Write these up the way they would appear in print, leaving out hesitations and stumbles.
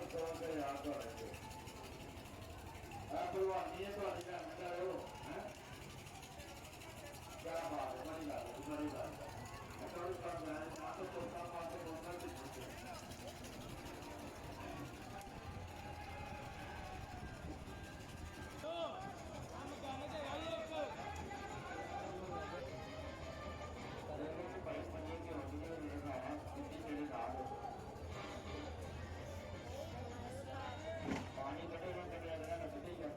से याद तो रहे भगवानी है तो क्या हो क्या बात है बड़ी बात है बड़ी बात है तो चौथा पास पानी कटे ना कटे अगर लगते ही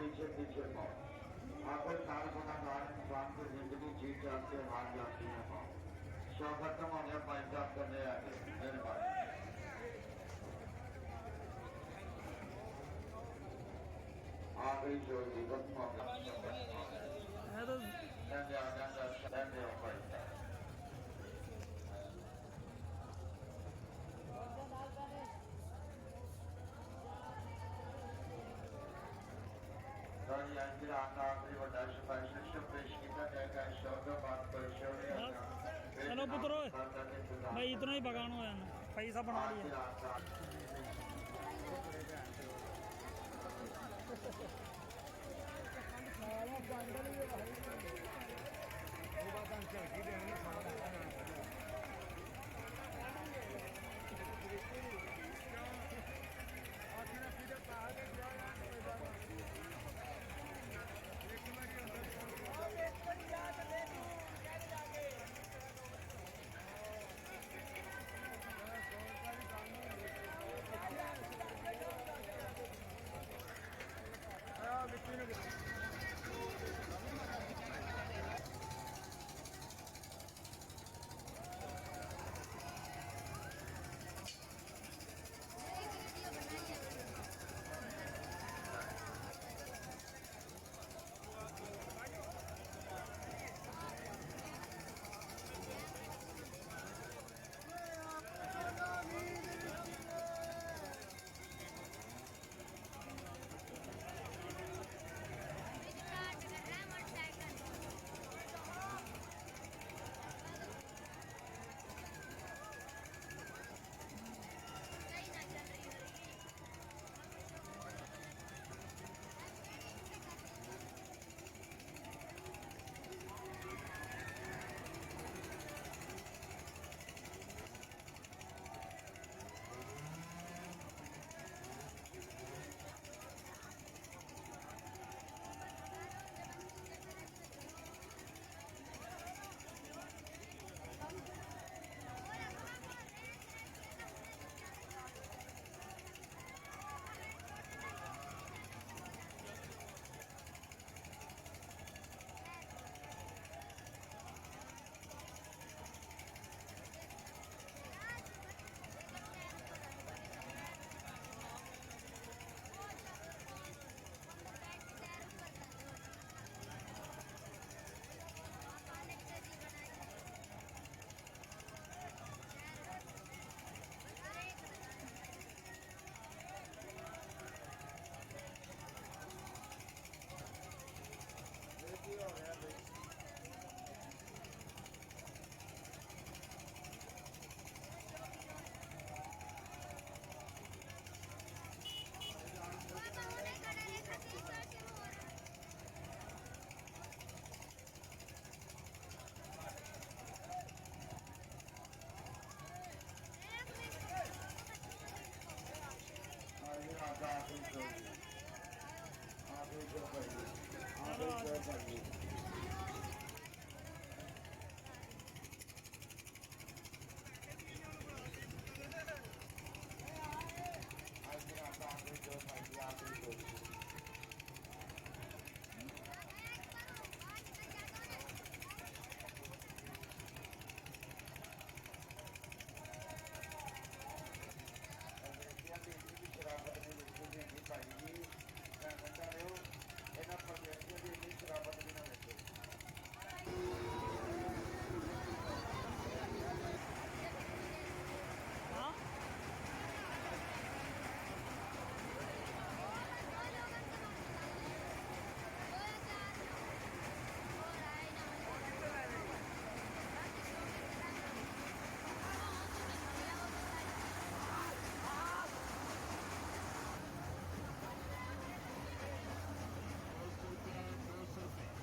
पीछे पीछे पाओ आखिर साल बना इंसान की जिंदगी जीत जाती है हार जाती है पाओ शो खत्म हो गया पंजाब करने आगे मेहरबानी आ गई जो जीवन चलो पुत्रो भाई इतना ही भगानो है पैसा बना लिया ਹਾਂ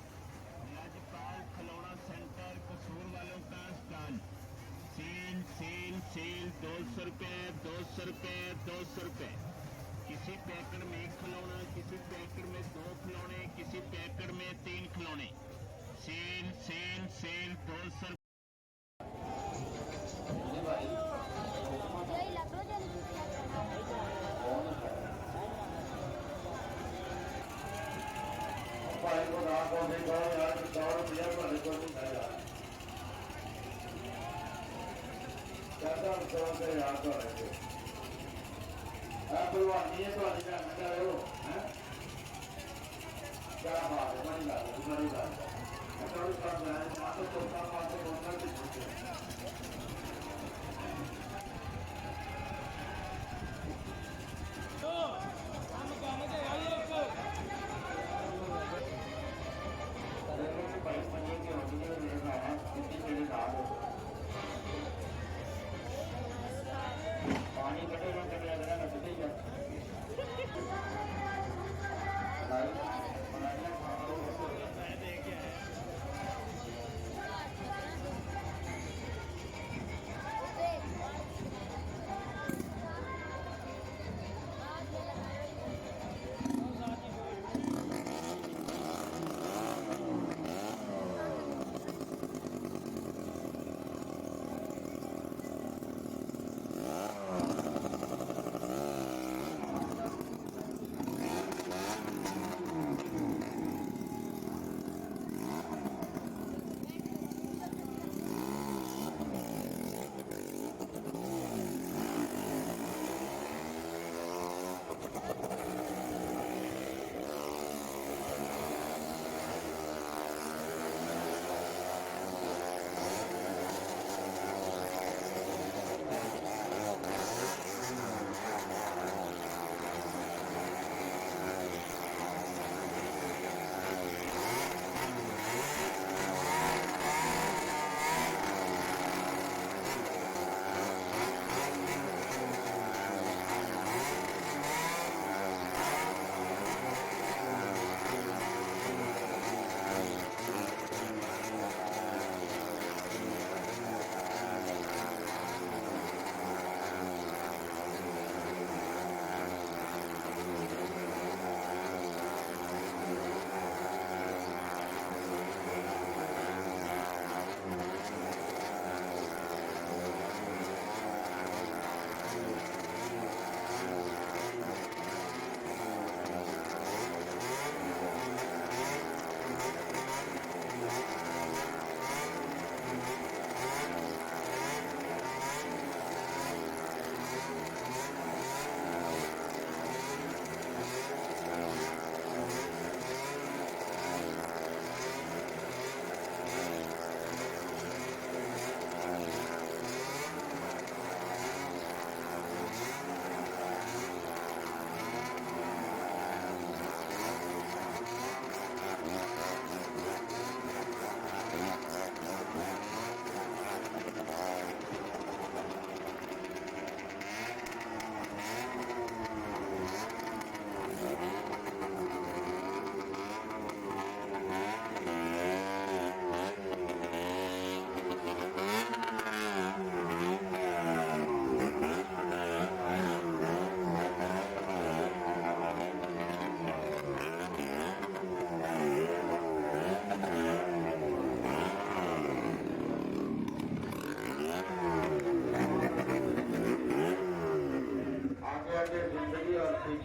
राजपाल खिलौना सेंटर कसूर वालों का स्टॉल सेल सेल सेल 200 रुपए 200 रुपए 200 रुपए किसी पैकेट में एक खिलौना किसी पैकेट में 2 खिलौने किसी पैकेट में 3 खिलौने सेल सेल सेल 200 भाई को ना को देखो यार 100 रुपया भाई को नहीं खाया कहता 100 रुपये याद हो रहे थे भगवानी है तो क्या मिला हो हैं क्या बात है बड़ी बात है बड़ी बात है थोड़ी कम है ना तो चौथा पास से बोलना भी पूछे भाई पनीर के होटल में लेना है कितनी मेरे दाल पानी कटेगा कटेगा लगते ही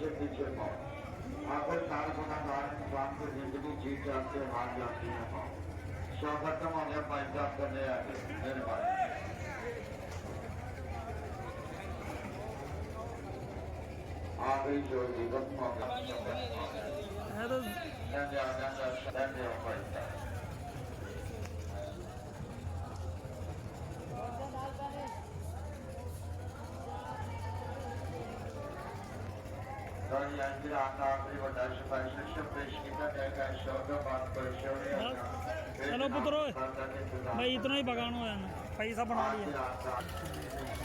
पीछे पीछे पाओ आखिर साल गुनाहगार इंसान की जिंदगी जी जान के हार जाती है पाओ शो खत्म हो गया भाई साहब करने आगे मेहरबानी आ गई जो जीवन हो गया है तो धन्यवाद भाई साहब और यहाँ की रात आखिरी बड़ा स्पेशल शो पेश किया जाएगा शो का बात पर शो चलो पुत्रो भाई इतना ही बगान हो जाना पैसा बना लिया आखिरी